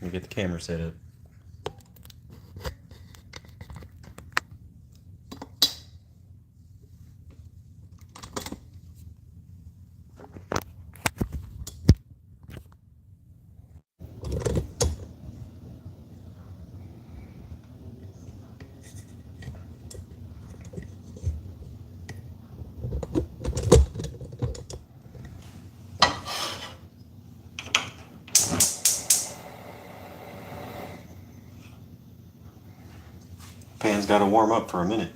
Let me get the camera set up. Pan's got to warm up for a minute.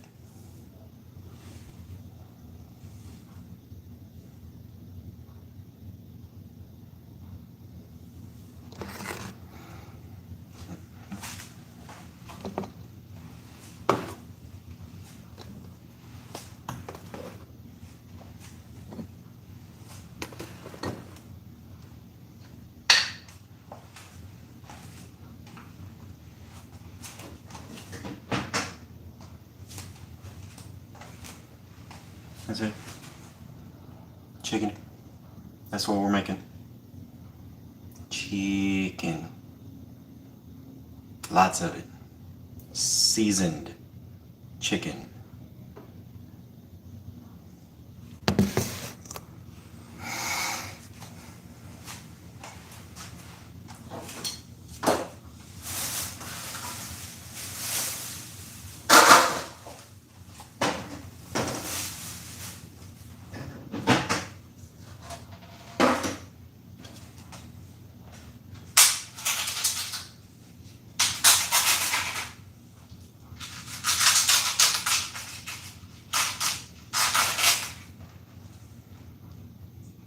That's it. Chicken. That's what we're making. Chicken. Lots of it. Seasoned chicken.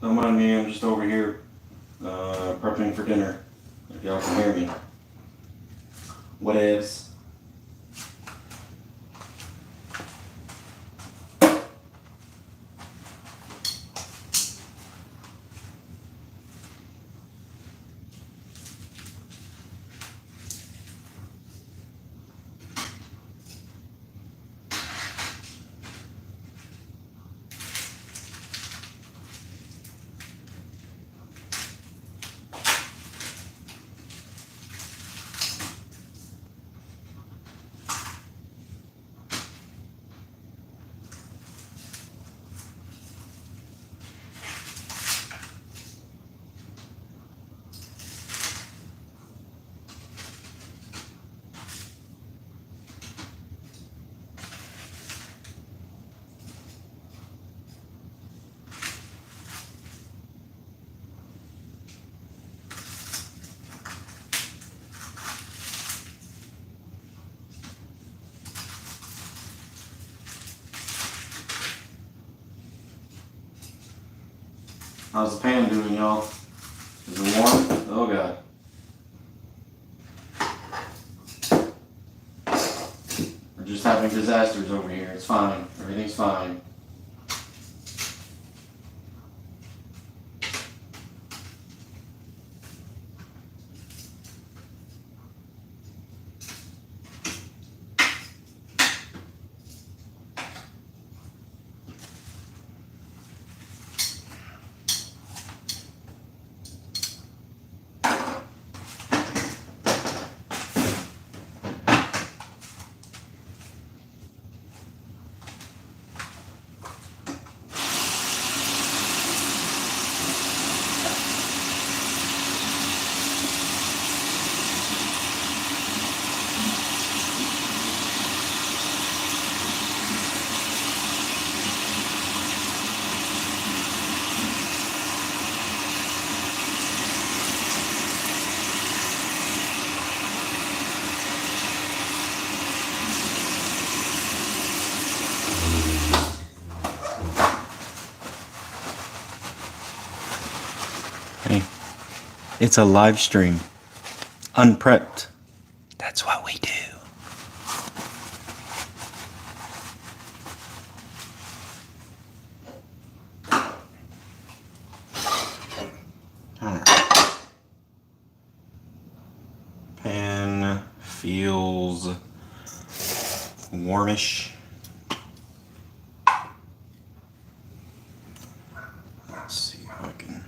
Don't mind me, I'm just over here prepping for dinner. If y'all can hear me. Whatevs. How's the pan doing, y'all? Is it warm? Oh god. We're just having disasters over here. It's fine. Everything's fine. Hey, it's a live stream. Unprepped. That's what we do. Alright. Pan feels warmish. Let's see how I can.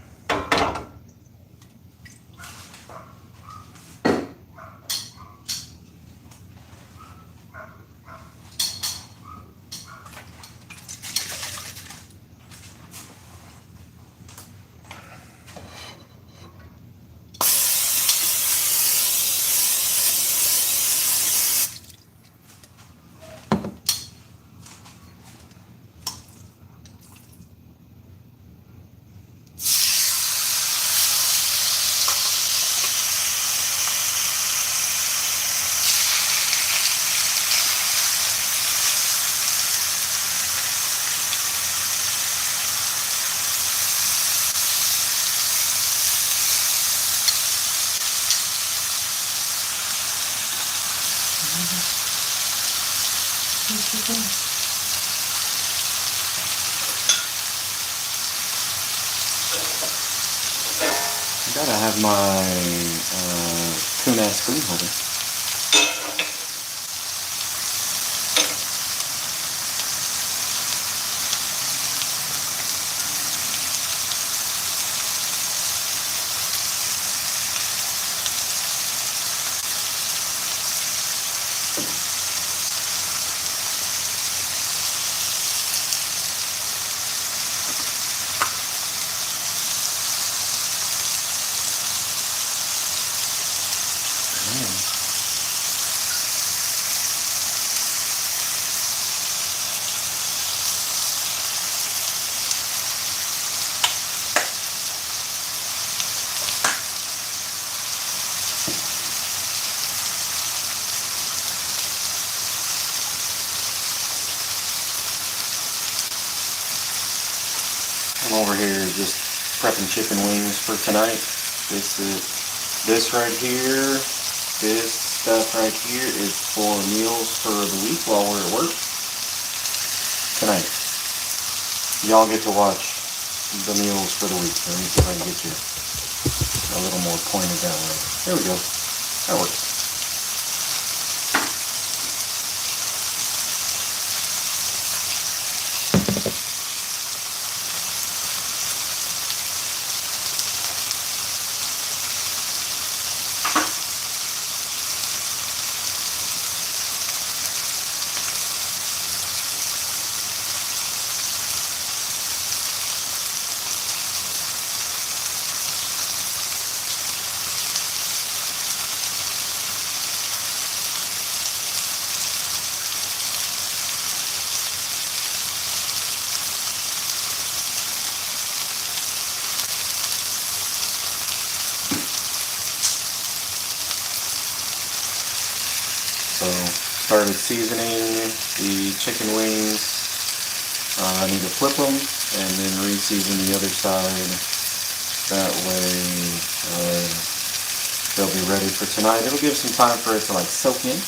Gotta have my tuna spoon holder. I'm over here just prepping chicken wings for tonight. This right here, this stuff right here is for meals for the week while we're at work tonight. Y'all get to watch the meals for the week. Let me see if I can get you a little more pointed that way. There we go. That works. So, started seasoning the chicken wings. I need to flip them and then re-season the other side. That way they'll be ready for tonight. It'll give some time for it to like soak in.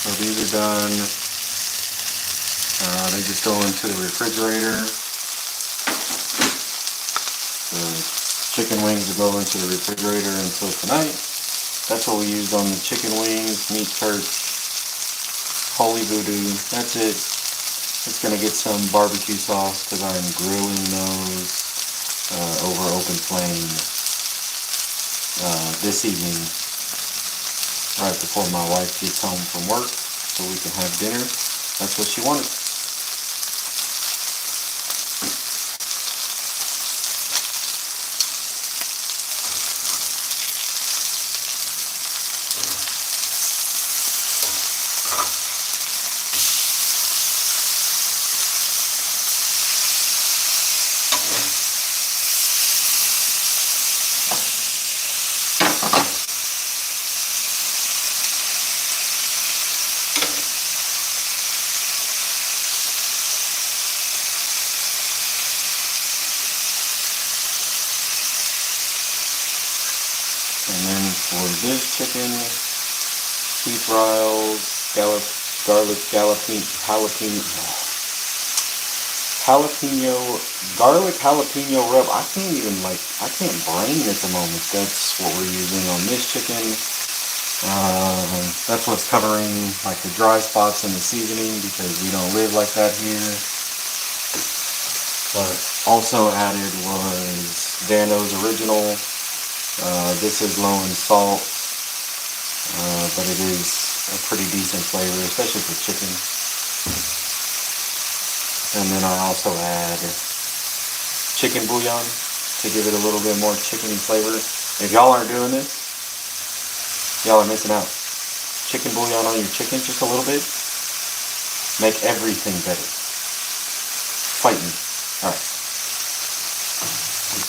So these are done. They just go into the refrigerator. The chicken wings will go into the refrigerator until tonight. That's what we used on the chicken wings, meat church, holy voodoo. That's it. It's gonna get some barbecue sauce because I'm grilling those over open flame this evening, right before my wife gets home from work, so we can have dinner. That's what she wanted. And then for this chicken, beef riles, garlic jalapeno rub. I can't brain at the moment. That's what we're using on this chicken. That's what's covering like the dry spots in the seasoning because we don't live like that here. But also added was Dano's original. This is low in salt, but it is a pretty decent flavor, especially for chicken. And then I also add chicken bouillon to give it a little bit more chickeny flavor. If y'all aren't doing this, y'all are missing out. Chicken bouillon on your chicken just a little bit. Make everything better. Fight me. Alright.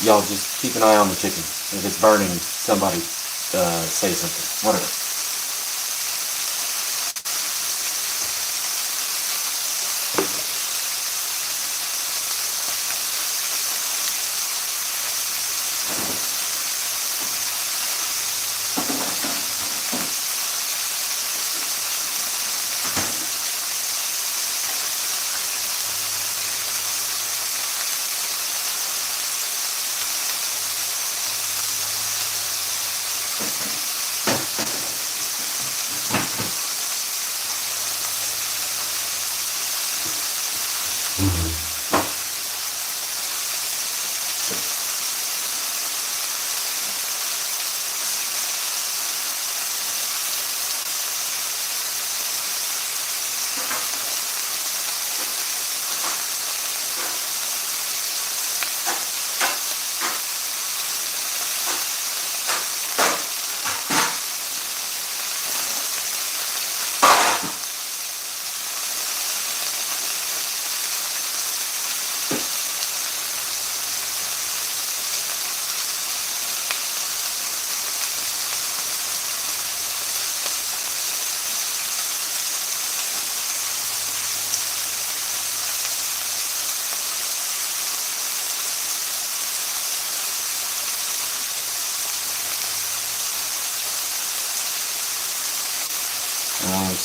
Y'all just keep an eye on the chicken. If it's burning, somebody say something. Whatever.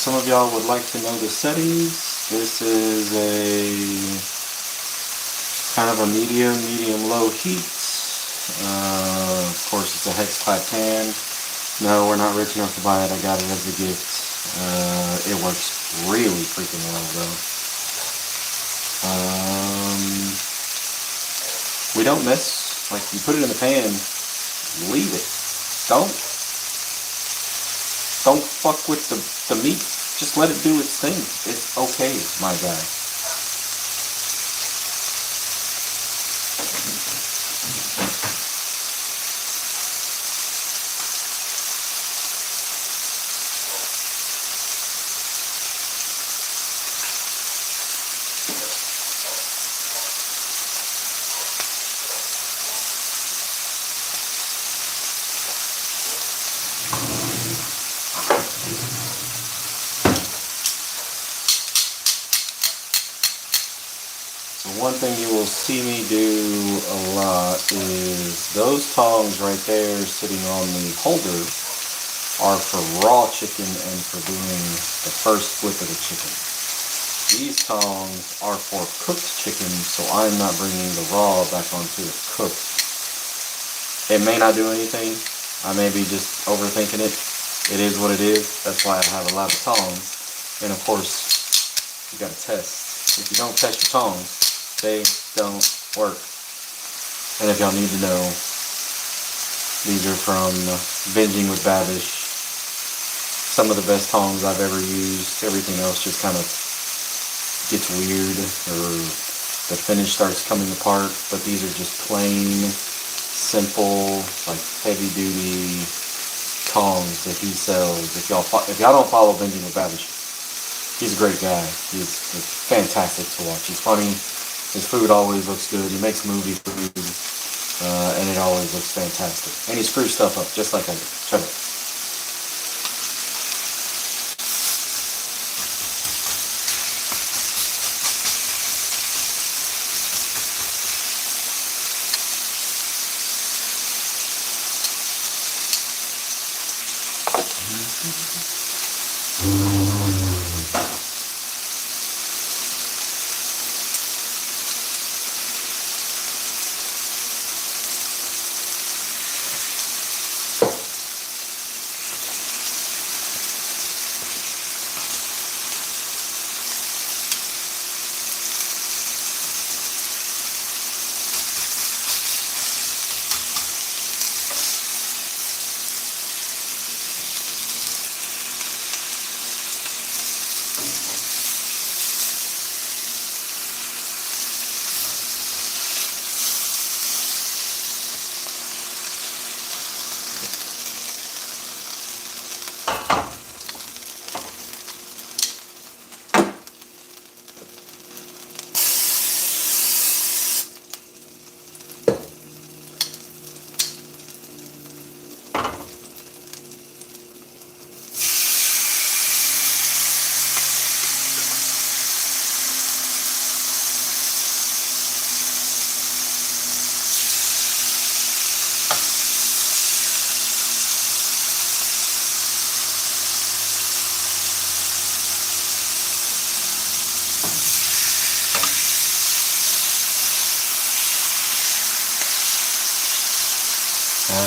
Some of y'all would like to know the settings. This is a kind of a medium-low heat. Of course, it's a hex clad pan. No, we're not rich enough to buy it. I got it as a gift. It works really freaking well, though. We don't mess. Like, you put it in the pan, leave it. Don't fuck with the meat. Just let it do its thing. It's okay, my guy. One thing you will see me do a lot is those tongs right there sitting on the holder are for raw chicken and for doing the first flip of the chicken. These tongs are for cooked chicken, so I'm not bringing the raw back onto the cooked. It may not do anything. I may be just overthinking it. It is what it is. That's why I have a lot of tongs. And of course, you gotta test. If you don't test your tongs, they don't work. And if y'all need to know, these are from Binging with Babish. Some of the best tongs I've ever used. Everything else just kind of gets weird, or the finish starts coming apart. But these are just plain, simple, like heavy-duty tongs that he sells. If y'all don't follow Binging with Babish, he's a great guy. He's fantastic to watch. He's funny. His food always looks good. He makes movie food, and it always looks fantastic. And he screws stuff up, just like I do. Check it.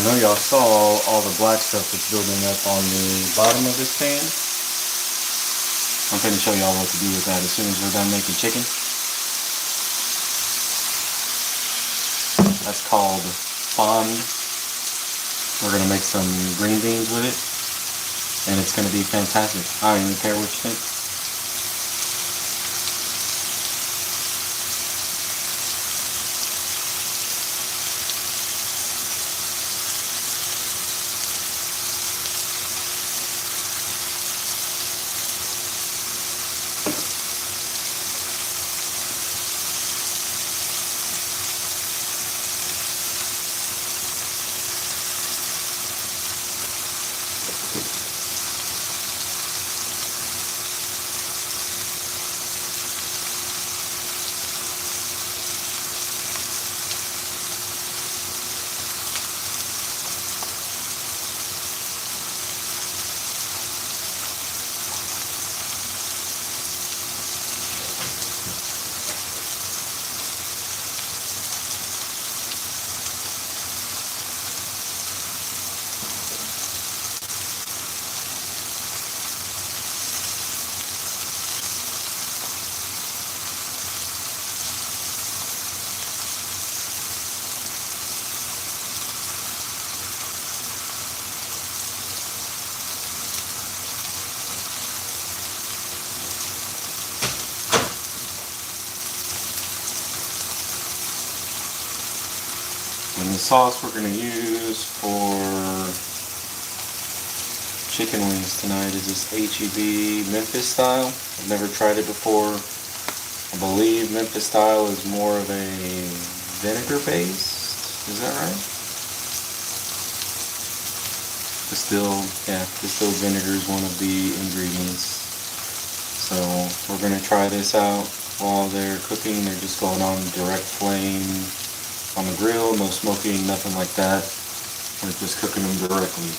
know y'all saw all the black stuff that's building up on the bottom of this pan. I'm going to show y'all what to do with that as soon as we're done making chicken. That's called fond. We're going to make some green beans with it, and it's going to be fantastic. I don't even care what you think. And the sauce we're going to use for chicken wings tonight is this HEB Memphis style. I've never tried it before. I believe Memphis style is more of a vinegar based. Is that right? Distilled vinegar is one of the ingredients. So we're going to try this out while they're cooking. They're just going on direct flame on the grill, no smoking, nothing like that. We're just cooking them directly.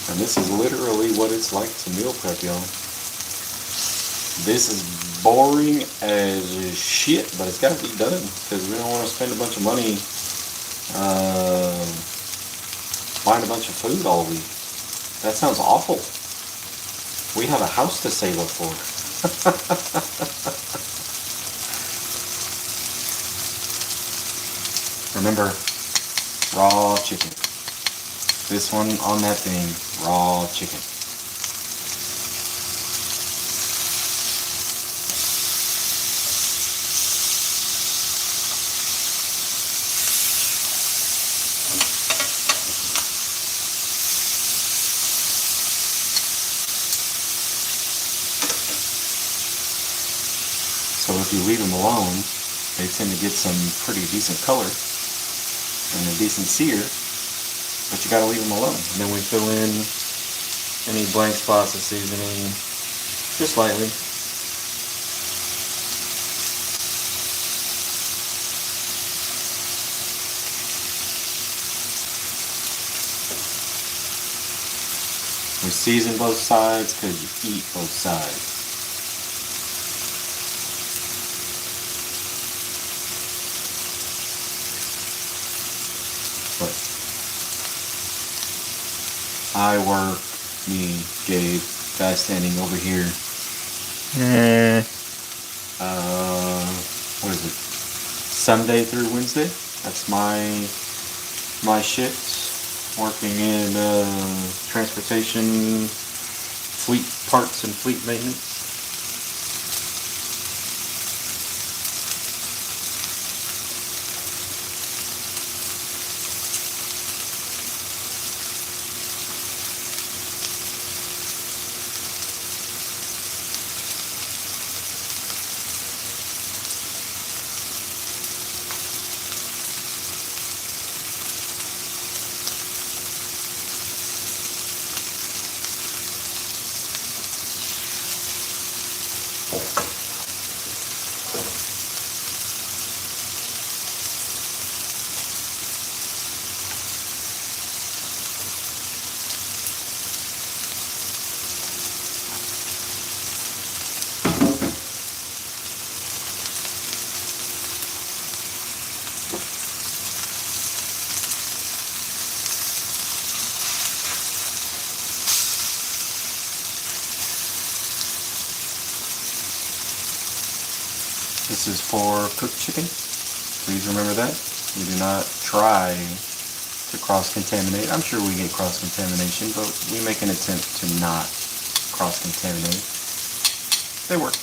And this is literally what it's like to meal prep, y'all. This is boring as shit, but it's got to be done because we don't want to spend a bunch of money buying a bunch of food all week. That sounds awful. We have a house to save up for. Remember, raw chicken. This one on that thing, raw chicken. So if you leave them alone, they tend to get some pretty decent color and a decent sear, but you gotta leave them alone. And then we fill in any blank spots of seasoning just lightly. We season both sides because you eat both sides. I work, me, Gabe, guy standing over here. What is it? Sunday through Wednesday. That's my shift. Working in transportation, fleet parts and fleet maintenance. This is for cooked chicken. Please remember that. We do not try to cross-contaminate. I'm sure we get cross-contamination, but we make an attempt to not cross-contaminate. They work.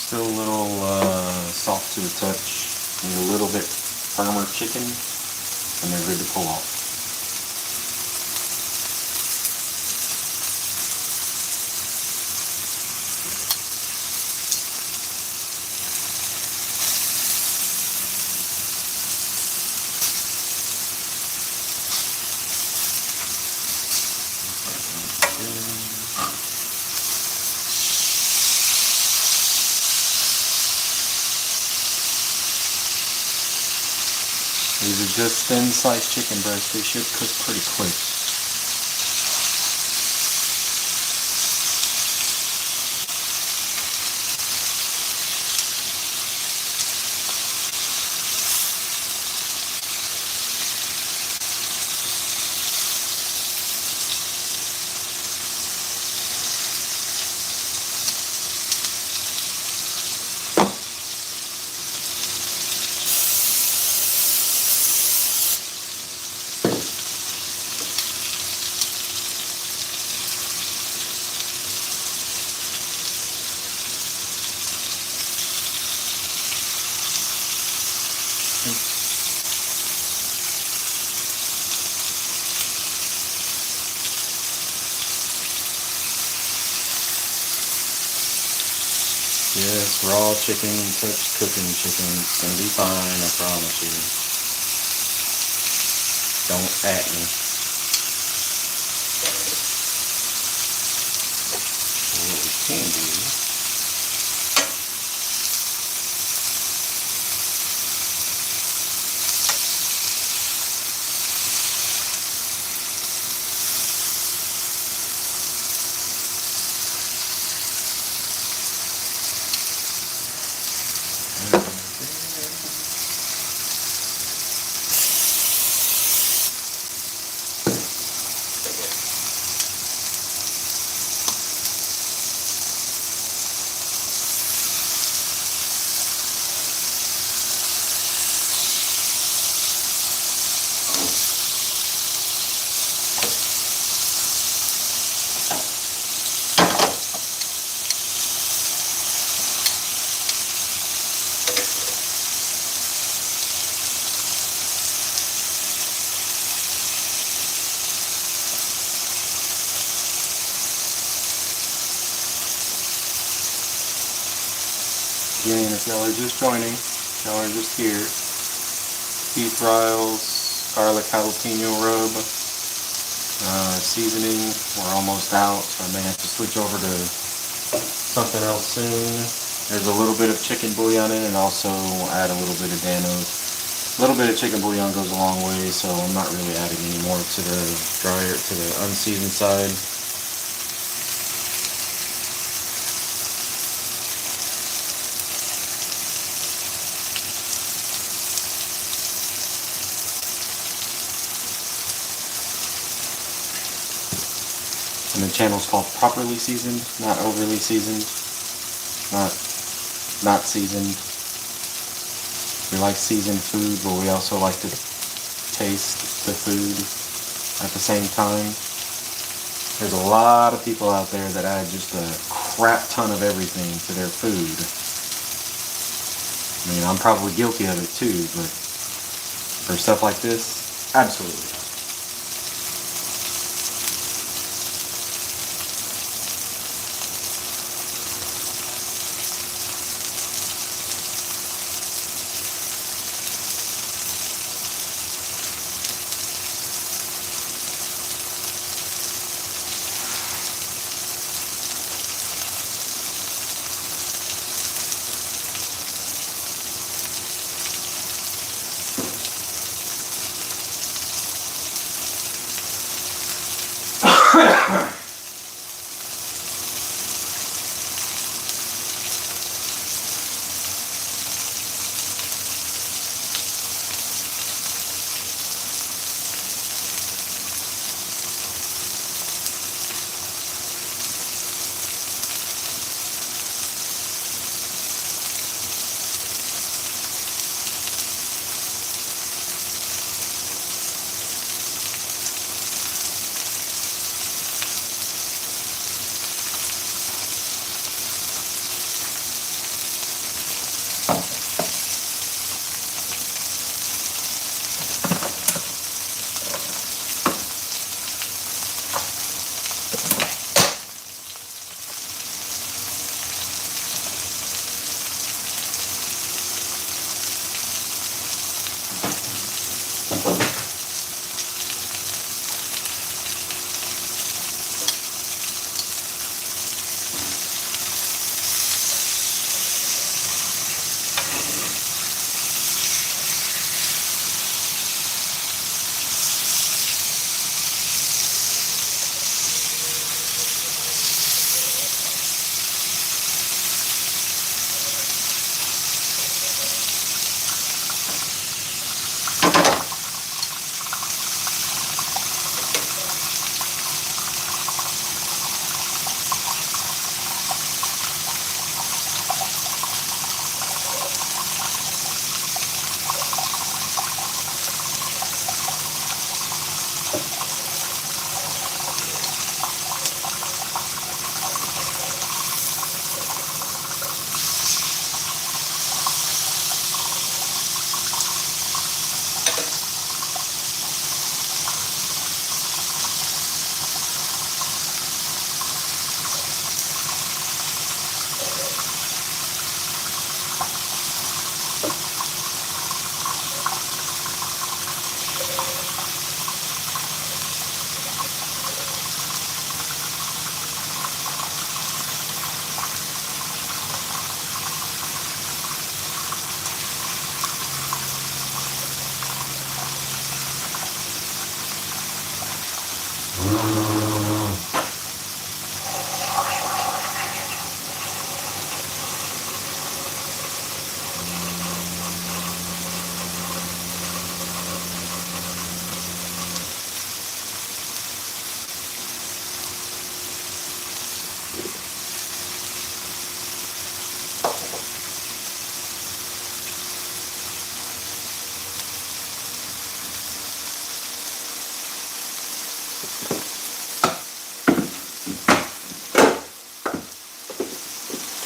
Still a little soft to the touch. Need a little bit firmer chicken, and they're good to pull off. These are just thin sliced chicken breasts. They should cook pretty quick. Yes, raw chicken, touch cooking chicken. It's gonna be fine, I promise you. Don't at me. So what we can do, again, if y'all are just joining, y'all are just here, beef riles, garlic jalapeno rub, seasoning, we're almost out, so I may have to switch over to something else soon. There's a little bit of chicken bouillon in it, and also add a little bit of Danos. A little bit of chicken bouillon goes a long way, so I'm not really adding any more to the dryer, to the unseasoned side. And the channel's called Properly Seasoned, not overly seasoned, not seasoned. We like seasoned food, but we also like to taste the food at the same time. There's a lot of people out there that add just a crap ton of everything to their food. I mean, I'm probably guilty of it too, but for stuff like this? Absolutely not.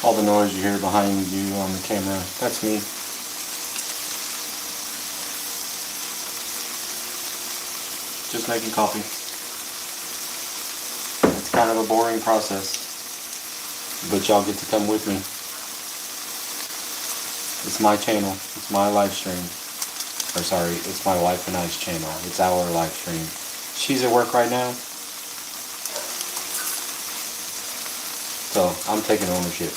All the noise you hear behind you on the camera, that's me. Just making coffee. It's kind of a boring process, but y'all get to come with me. It's my channel, it's my live stream. Or sorry, it's my wife and I's channel. It's our live stream. She's at work right now, so I'm taking ownership.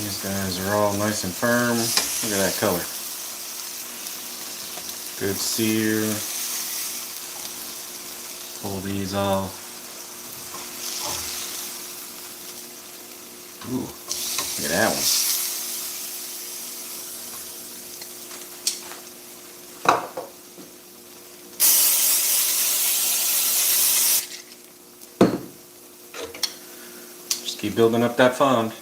These guys are all nice and firm. Look at that color. Good sear. Pull these off. Ooh, look at that one. Just keep building up that fond.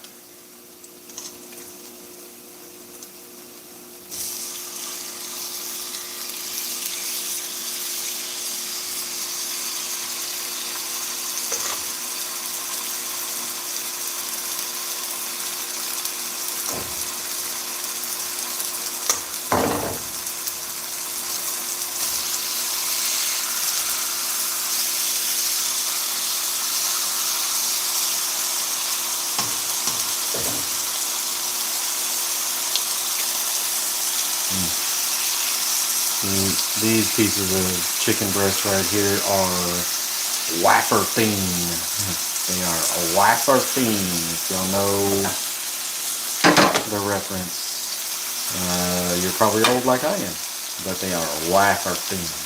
These pieces of chicken breast right here are wafer thin. They are a wafer thin, if y'all know the reference. You're probably old like I am, but they are wafer thin.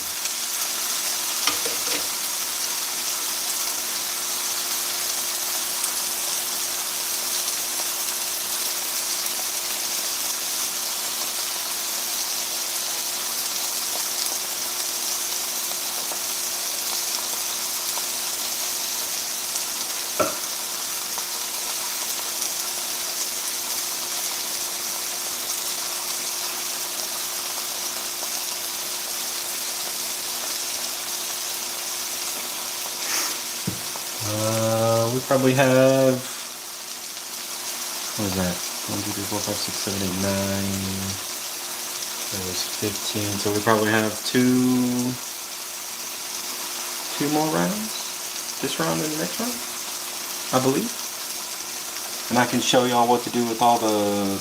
We probably have, what is that? 1, 2, 3, 4, 5, 6, 7, 8, 9. That was 15. So we probably have two more rounds. This round and the next round, I believe. And I can show y'all what to do with all the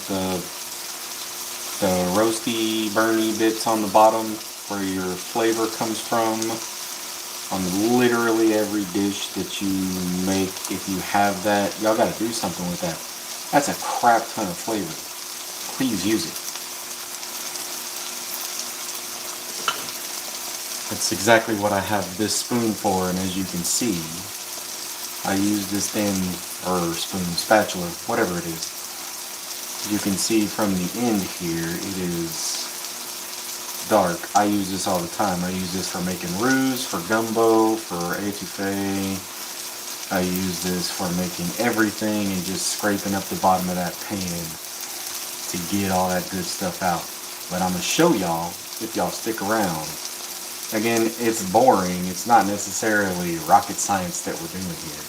roasty, burny bits on the bottom where your flavor comes from. On literally every dish that you make, if you have that, y'all gotta do something with that. That's a crap ton of flavor. Please use it. That's exactly what I have this spoon for, and as you can see, I use this spatula, whatever it is. You can see from the end here, it is dark. I use this all the time. I use this for making roux, for gumbo, for etouffee. I use this for making everything and just scraping up the bottom of that pan to get all that good stuff out. But I'm going to show y'all, if y'all stick around. Again, it's boring. It's not necessarily rocket science that we're doing here.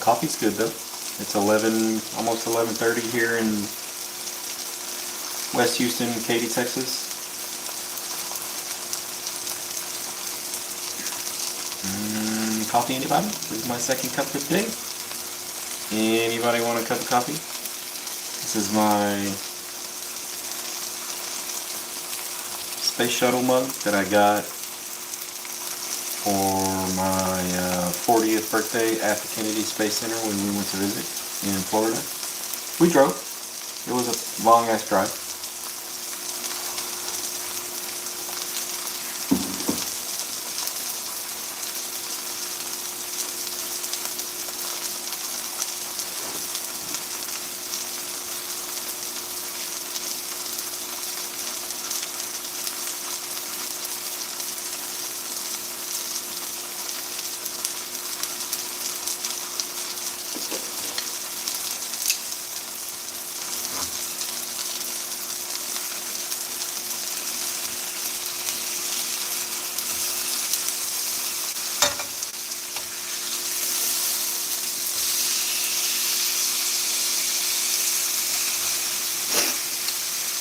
Coffee's good though. It's 11, almost 11:30 here in West Houston, Katy, Texas. Coffee, anybody? This is my second cup for today. Anybody want a cup of coffee? This is my space shuttle mug that I got for my 40th birthday at the Kennedy Space Center when we went to visit in Florida. We drove. It was a long ass drive.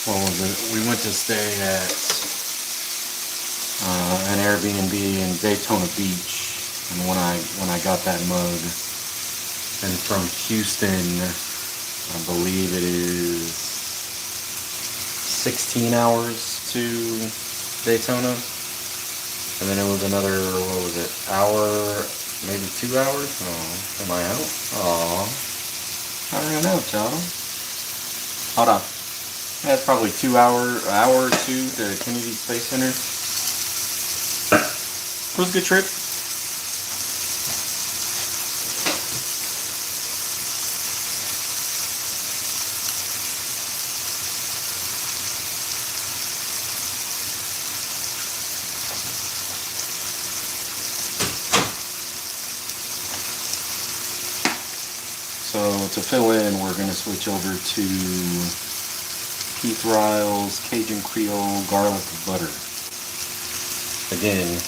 what was it? We went to stay at an Airbnb in Daytona Beach, and when I got that mug, and from Houston, I believe it is 16 hours to Daytona, and then it was another, what was it, hour, maybe 2 hours? Oh, am I out? Oh, I ran out, y'all. Hold on. That's probably hour or two to Kennedy Space Center. It was a good trip. So to fill in, we're going to switch over to Keith Riles Cajun Creole Garlic Butter. Again,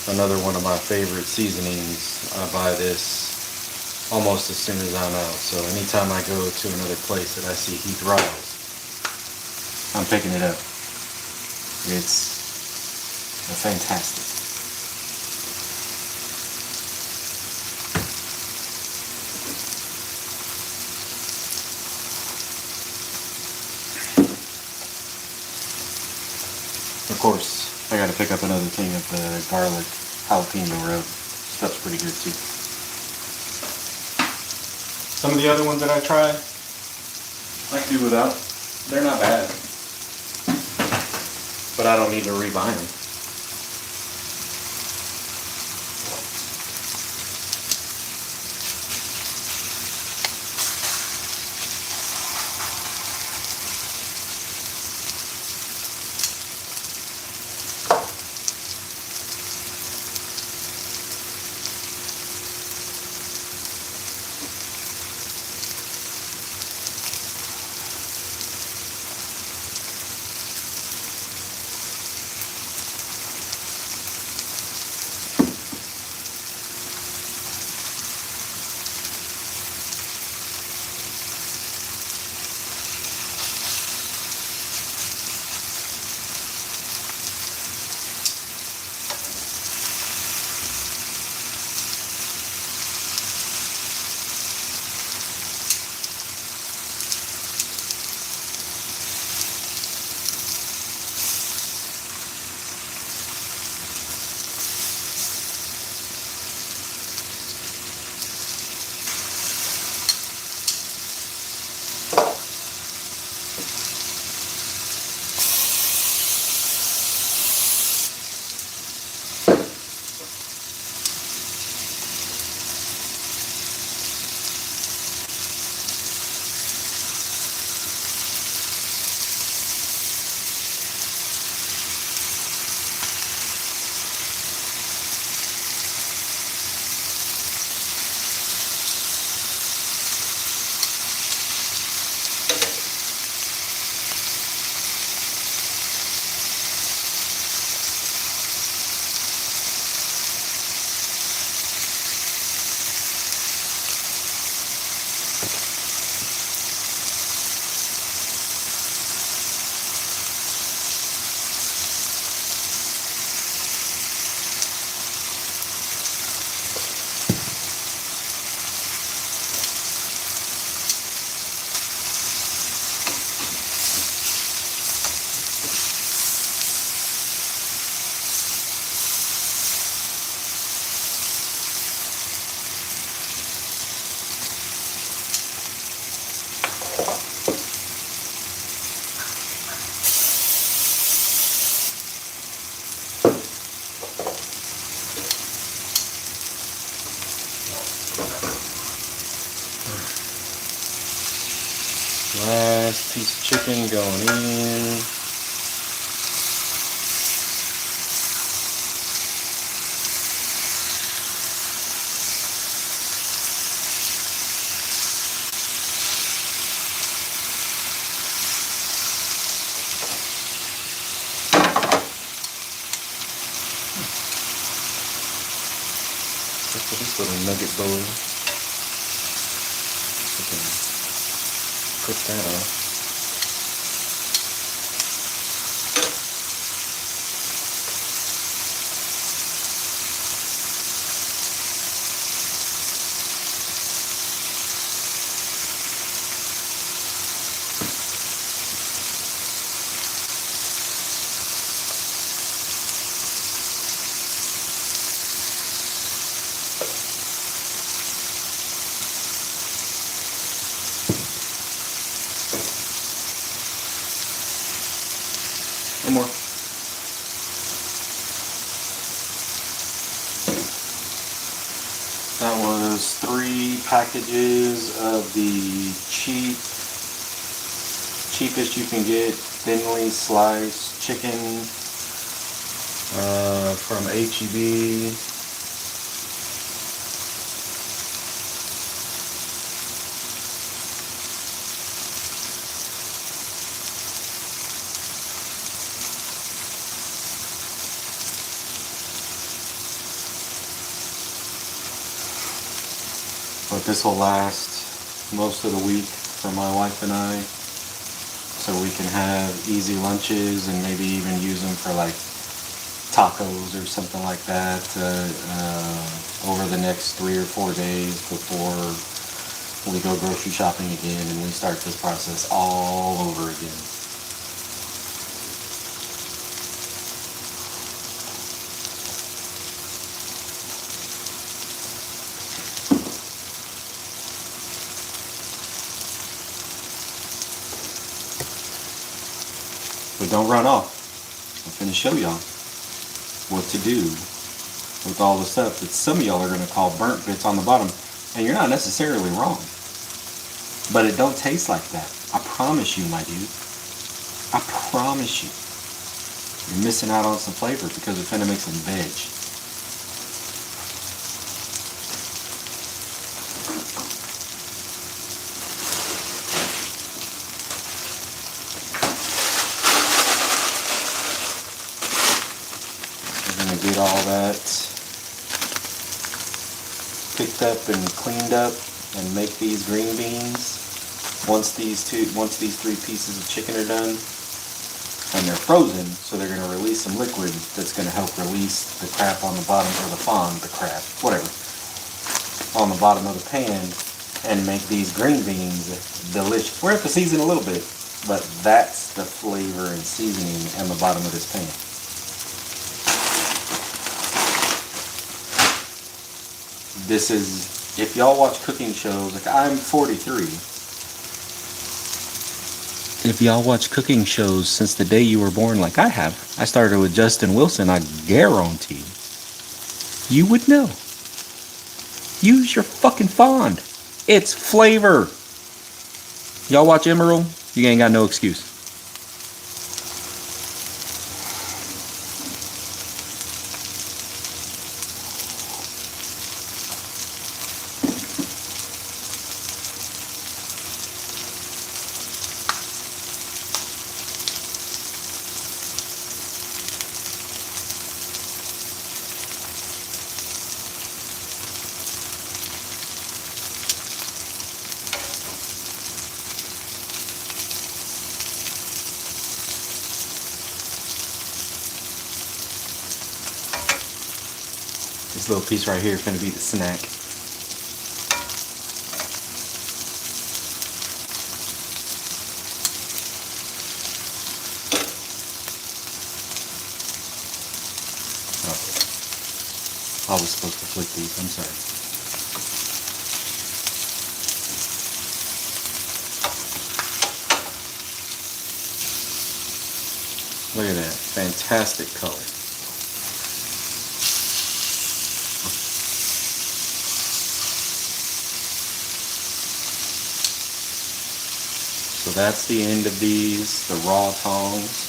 another one of my favorite seasonings. I buy this almost as soon as I'm out. So anytime I go to another place that I see Keith Riles, I'm picking it up. It's fantastic. Of course, I gotta pick up another thing of the garlic jalapeno rub. Stuff's pretty good too. Some of the other ones that I try, I can do without. They're not bad. But I don't need to rebuy them. Last piece of chicken going in. Look at this little nugget bowl. Cook that off. One more. That was 3 packages of the cheapest you can get thinly sliced chicken from HEB. But this will last most of the week for my wife and I, so we can have easy lunches and maybe even use them for like tacos or something like that over the next 3 or 4 days before we go grocery shopping again and we start this process all over again. But don't run off. I'm finna show y'all what to do with all the stuff that some of y'all are gonna call burnt bits on the bottom. And you're not necessarily wrong. But it don't taste like that. I promise you, my dude. I promise you. You're missing out on some flavor because we're finna make some veg. Get all that picked up and cleaned up and make these green beans. Once these 3 pieces of chicken are done, and they're frozen, so they're going to release some liquid that's going to help release the crap on the bottom, or the fond, the crap, whatever, on the bottom of the pan, and make these green beans delicious. We're going to have to season a little bit, but that's the flavor and seasoning on the bottom of this pan. This is, if y'all watch cooking shows, like I'm 43. If y'all watch cooking shows since the day you were born like I have, I started with Justin Wilson, I guarantee you would know. Use your fucking fond. It's flavor. Y'all watch Emerald? You ain't got no excuse. This little piece right here is going to be the snack. Oh, I was supposed to flick these, I'm sorry. Look at that, fantastic color. So that's the end of these, the raw tongs.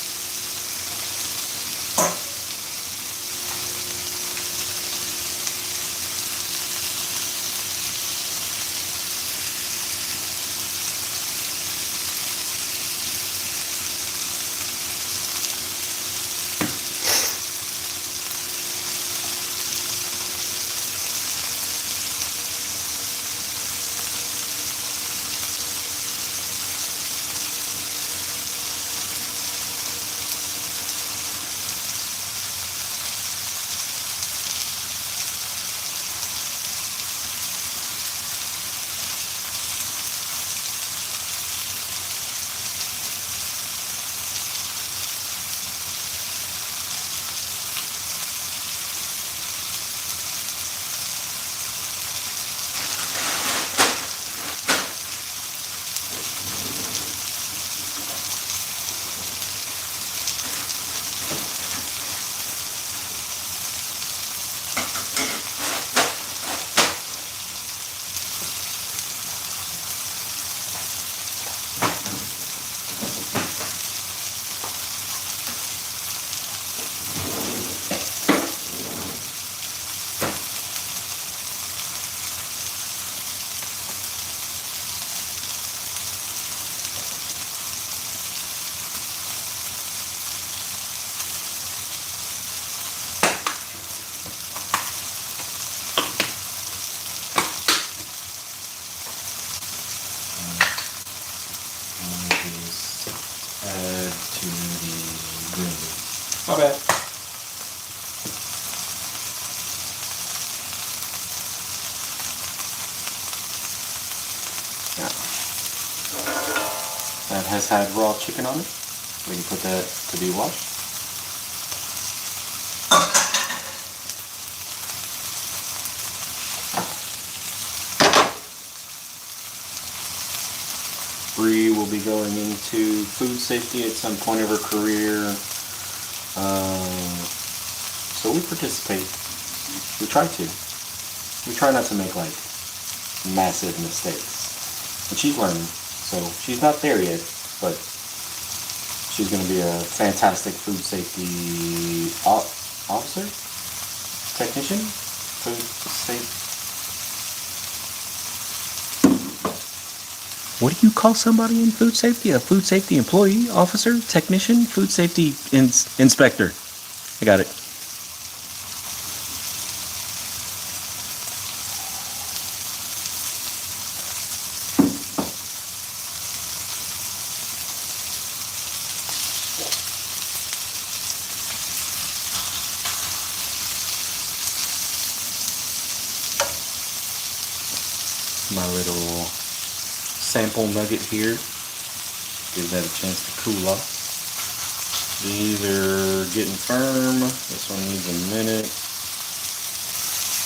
green bean. My bad. Now, that has had raw chicken on it. We can put that to be washed. Bree will be going into food safety at some point of her career. So we participate. We try to. We try not to make like massive mistakes. And she's learning. So she's not there yet, but she's going to be a fantastic food safety officer? Technician? Food safety. What do you call somebody in food safety? A food safety employee, officer, technician, food safety inspector. I got it. My little sample nugget here. Give that a chance to cool off. These are getting firm. This one needs a minute,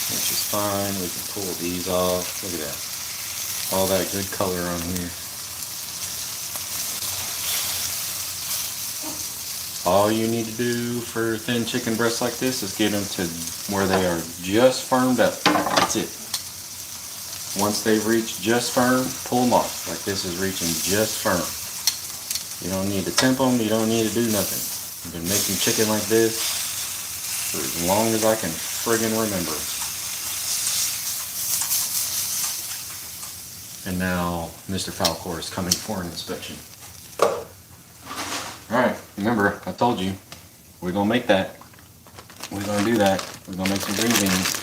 which is fine. We can pull these off. Look at that. All that good color on here. All you need to do for thin chicken breasts like this is get them to where they are just firmed up. That's it. Once they've reached just firm, pull them off. Like this is reaching just firm. You don't need to temp them. You don't need to do nothing. I've been making chicken like this for as long as I can friggin' remember. And now Mr. Falcor is coming for an inspection. Alright, remember, I told you, we're gonna make that. We're gonna do that. We're gonna make some green beans.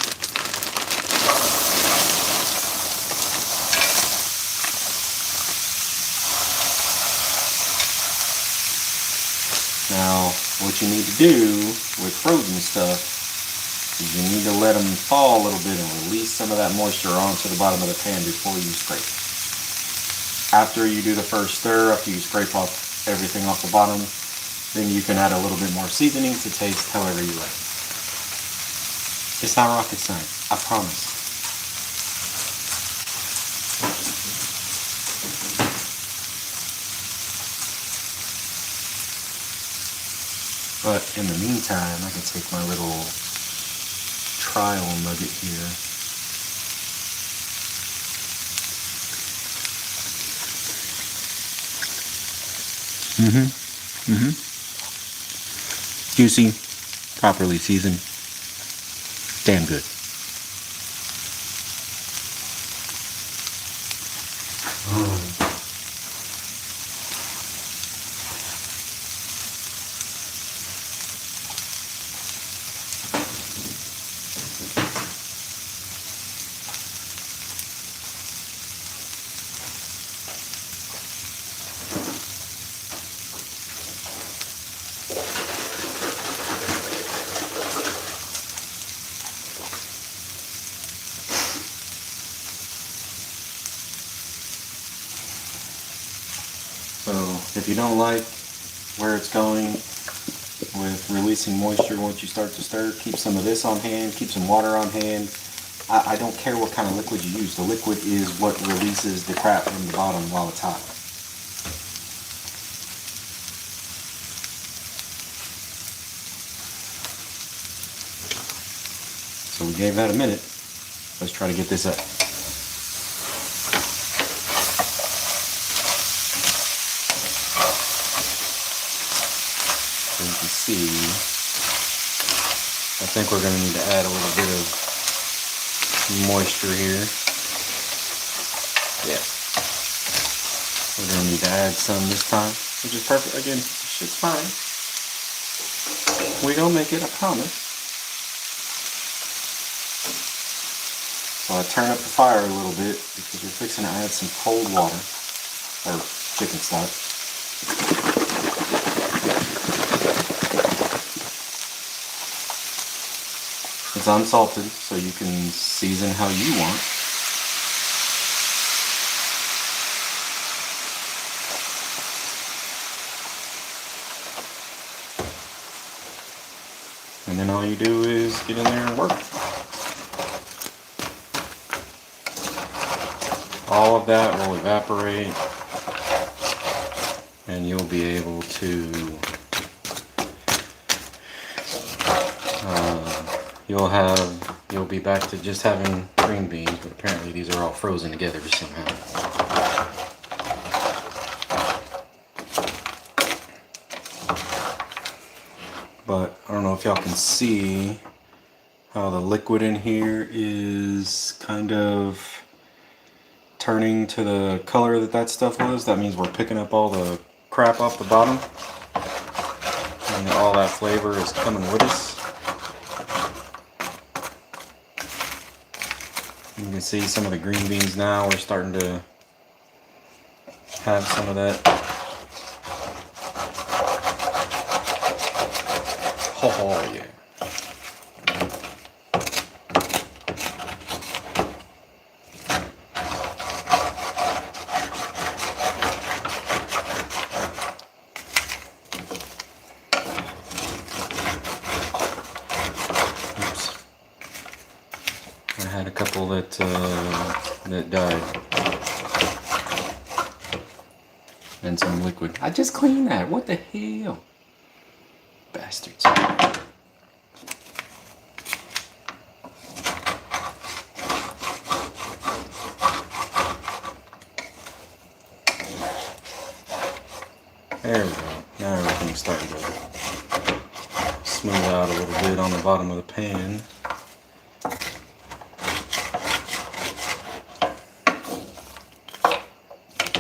Now, what you need to do with frozen stuff is you need to let them thaw a little bit and release some of that moisture onto the bottom of the pan before you scrape. After you do the first stir, after you scrape off everything off the bottom, then you can add a little bit more seasoning to taste however you like. It's not rocket science, I promise. But in the meantime, I can take my little trial nugget here. Juicy, properly seasoned, damn good. So if you don't like where it's going with releasing moisture once you start to stir, keep some of this on hand, keep some water on hand. I don't care what kind of liquid you use. The liquid is what releases the crap from the bottom while it's hot. So we gave that a minute. Let's try to get this up. So you can see, I think we're going to need to add a little bit of moisture here. Yeah. We're going to need to add some this time, which is perfect. Again, this shit's fine. We're going to make it, I promise. So I turn up the fire a little bit because we're fixing to add some cold water, or chicken stock. It's unsalted, so you can season how you want. And then all you do is get in there and work. All of that will evaporate, and you'll be able to you'll be back to just having green beans, but apparently these are all frozen together somehow. But I don't know if y'all can see how the liquid in here is kind of turning to the color that stuff was. That means we're picking up all the crap off the bottom, and all that flavor is coming with us. You can see some of the green beans now are starting to have some of that. Oh yeah. Oops. I had a couple that died. And some liquid. I just cleaned that. What the hell? Bastards. There we go. Now everything's starting to smooth out a little bit on the bottom of the pan.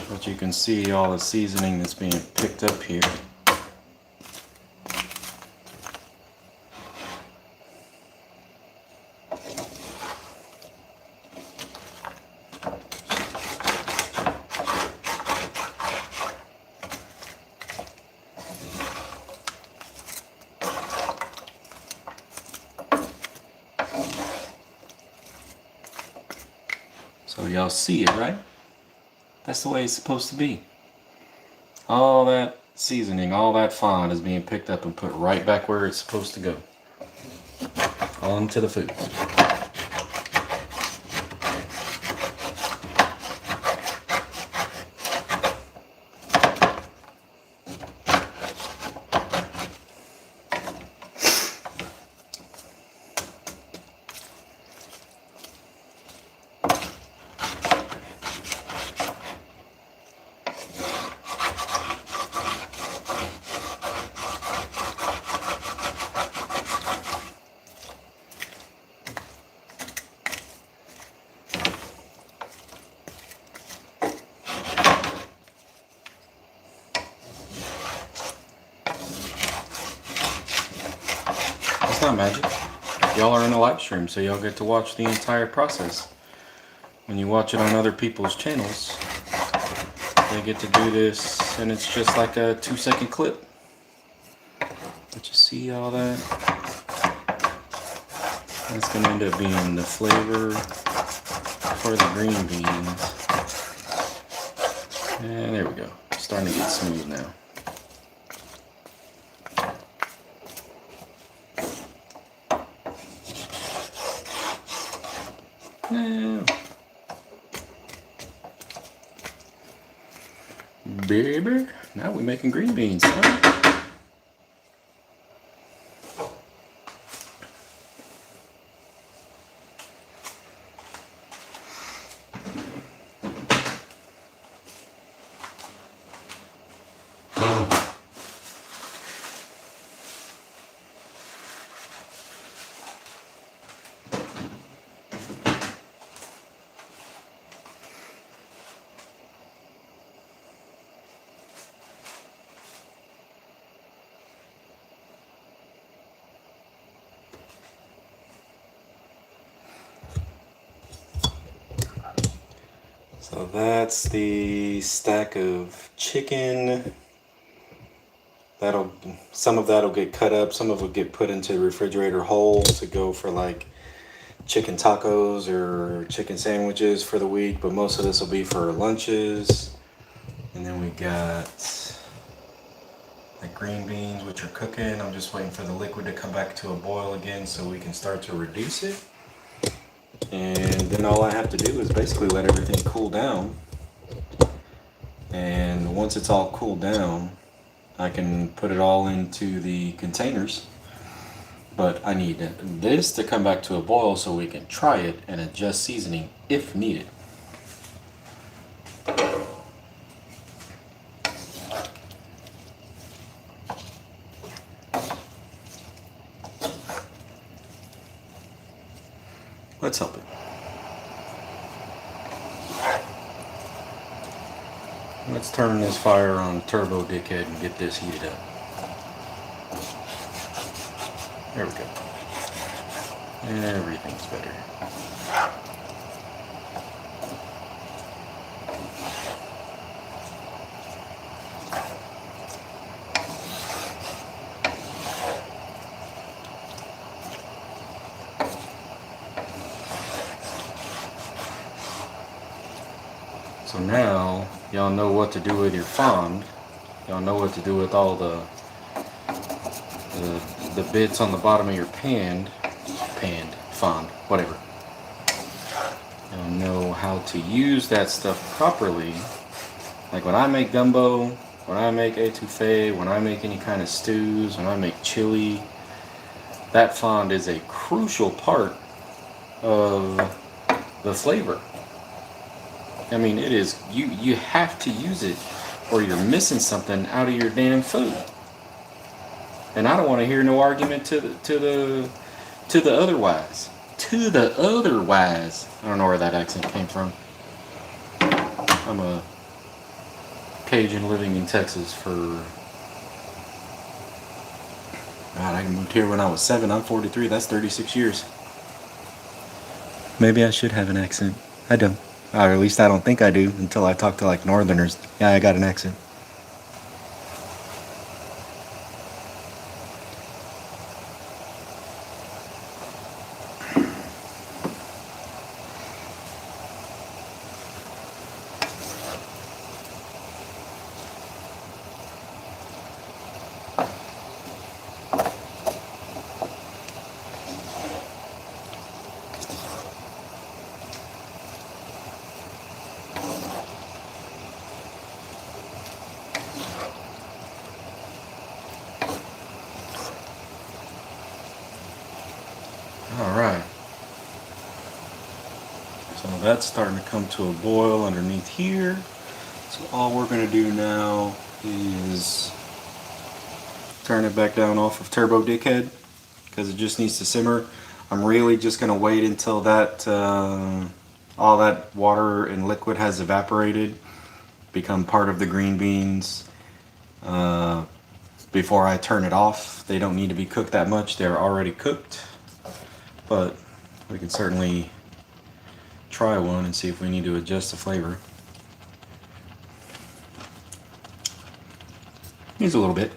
But you can see all the seasoning that's being picked up here. So y'all see it, right? That's the way it's supposed to be. All that seasoning, all that fond is being picked up and put right back where it's supposed to go. Onto the food. It's not magic. Y'all are in a live stream, so y'all get to watch the entire process. When you watch it on other people's channels, they get to do this, and it's just like a 2-second clip. But you see all that? That's going to end up being the flavor for the green beans. And there we go. It's starting to get smooth now. Baby, now we're making green beans, huh? So that's the stack of chicken. Some of that'll get cut up, some of it will get put into the refrigerator whole to go for like chicken tacos or chicken sandwiches for the week, but most of this will be for lunches. And then we got the green beans, which are cooking. I'm just waiting for the liquid to come back to a boil again so we can start to reduce it. And then all I have to do is basically let everything cool down. And once it's all cooled down, I can put it all into the containers. But I need this to come back to a boil so we can try it and adjust seasoning if needed. Let's help it. Let's turn this fire on turbo dickhead and get this heated up. There we go. Everything's better. So now, y'all know what to do with your fond. Y'all know what to do with all the bits on the bottom of your panned, fond, whatever. Y'all know how to use that stuff properly. Like when I make gumbo, when I make etouffee, when I make any kind of stews, when I make chili, that fond is a crucial part of the flavor. I mean, it is, you have to use it or you're missing something out of your damn food. And I don't want to hear no argument to the otherwise. To the otherwise. I don't know where that accent came from. I'm a Cajun living in Texas for, God, I moved here when I was 7. I'm 43. That's 36 years. Maybe I should have an accent. I don't. Or at least I don't think I do until I talk to like northerners. Yeah, I got an accent. Alright, so that's starting to come to a boil underneath here. So all we're going to do now is turn it back down off of turbo dickhead because it just needs to simmer. I'm really just going to wait until that all that water and liquid has evaporated, become part of the green beans, before I turn it off. They don't need to be cooked that much, they're already cooked. But we can certainly try one and see if we need to adjust the flavor. Needs a little bit.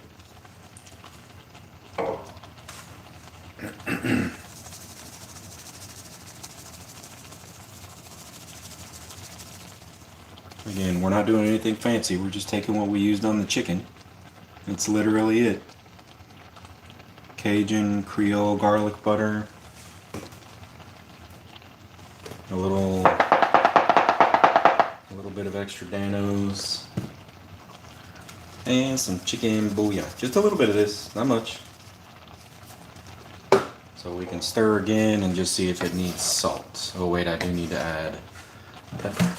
Again, we're not doing anything fancy. We're just taking what we used on the chicken. That's literally it. Cajun, Creole, garlic butter. A little bit of extra Danos and some chicken bouillon. Just a little bit of this, not much. So we can stir again and just see if it needs salt. Oh wait, I do need to add pepper.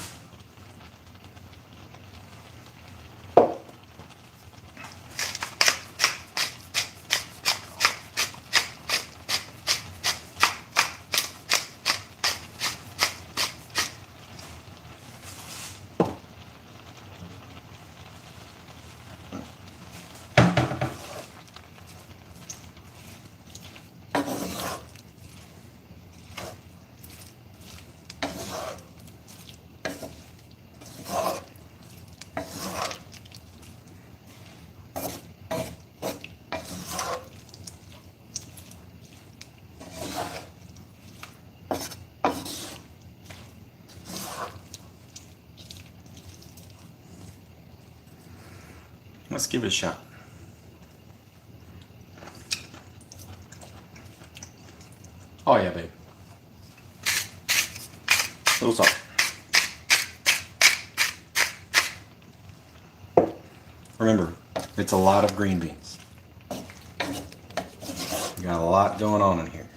Let's give it a shot. Oh yeah, babe. Little salt. Remember, it's a lot of green beans. You got a lot going on in here.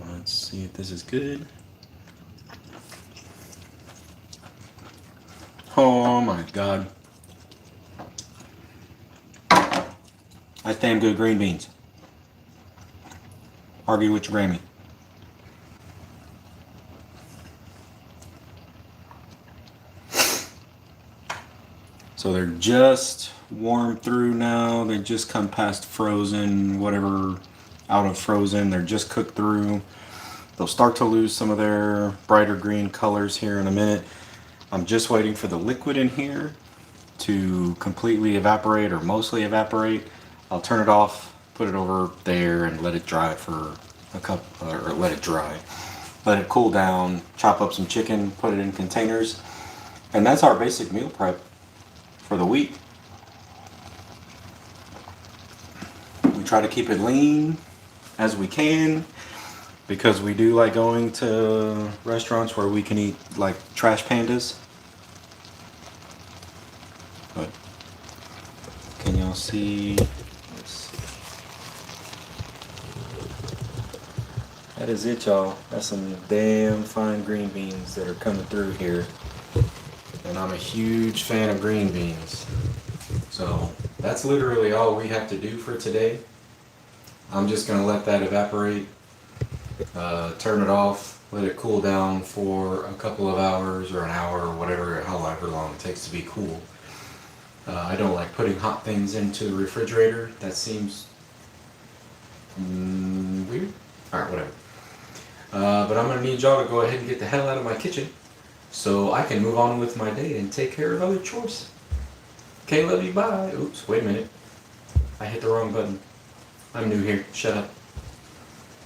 Let's see if this is good. Oh my God. That's damn good green beans. Argue with your Grammy. So they're just warmed through now. They just come past frozen, whatever, out of frozen. They're just cooked through. They'll start to lose some of their brighter green colors here in a minute. I'm just waiting for the liquid in here to completely evaporate or mostly evaporate. I'll turn it off, put it over there, and let it dry for a couple, or let it dry. Let it cool down, chop up some chicken, put it in containers. And that's our basic meal prep for the week. We try to keep it lean as we can because we do like going to restaurants where we can eat like trash pandas. But can y'all see? Let's see. That is it, y'all. That's some damn fine green beans that are coming through here. And I'm a huge fan of green beans. So that's literally all we have to do for today. I'm just gonna let that evaporate, turn it off, let it cool down for a couple of hours or an hour or whatever, however long it takes to be cool. I don't like putting hot things into the refrigerator. That seems weird. Alright, whatever. But I'm gonna need y'all to go ahead and get the hell out of my kitchen so I can move on with my day and take care of other chores. Okay, love you, bye. Oops, wait a minute. I hit the wrong button. I'm new here. Shut up.